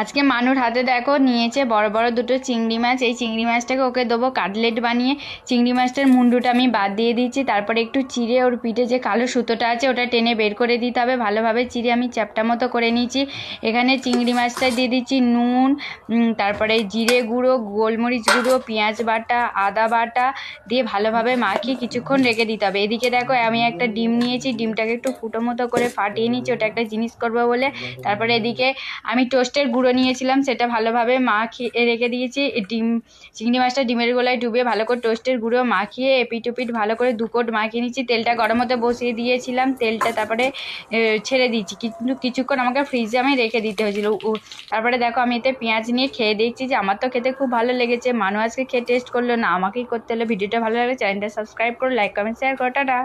আজকে মানুর হাতে দেখো নিয়েছে বড় বড় দুটো চিংড়ি মাছ। এই চিংড়ি মাছটাকে ওকে দেবো কাটলেট বানিয়ে। চিংড়ি মাছটার মুন্ডুটা আমি বাদ দিয়ে দিচ্ছি, তারপরে একটু চিড়ে ওর পিঠে যে কালো সুতোটা আছে ওটা টেনে বের করে দিতে হবে। ভালোভাবে চিড়ে আমি চ্যাপটা মতো করে নিয়েছি। এখানে চিংড়ি মাছটা দিয়ে দিচ্ছি নুন, তারপরে জিরে গুঁড়ো, গোলমরিচ গুঁড়ো, পেঁয়াজ বাটা, আদা বাটা দিয়ে ভালোভাবে মাখিয়ে কিছুক্ষণ রেখে দিতে হবে। এদিকে দেখো আমি একটা ডিম নিয়েছি, ডিমটাকে একটু ফুটো মতো করে ফাটিয়ে নিচ্ছি, ওটা একটা জিনিস করবো বলে। তারপরে এদিকে আমি টোস্টের গুঁড়ো নিয়েছিলাম, সেটা ভালোভাবে মাখিয়ে রেখে দিয়েছি। চিংড়ি মাছটা ডিমের গোলায় ডুবিয়ে ভালো করে টোস্টের গুঁড়ো মাখিয়ে এপিট ওপিট ভালো করে দুকোট মাখিয়ে নিচ্ছি। তেলটা গরম হতে বসিয়ে দিয়েছিলাম, তেলটা তারপরে ছেড়ে দিচ্ছি, কিন্তু কিছুক্ষণ আমাকে ফ্রিজে আমি রেখে দিতে হয়েছিল। তারপরে দেখো আমি এতে পেঁয়াজ নিয়ে খেয়ে দেখছি যে আমার তো খেতে খুব ভালো লেগেছে। মানু আজকে খেয়ে টেস্ট করলো না, আমাকেই করতে হলো। ভিডিওটা ভালো লাগলে চ্যানেলটা সাবস্ক্রাইব করো, লাইক কমেন্ট শেয়ার করো, টাটা।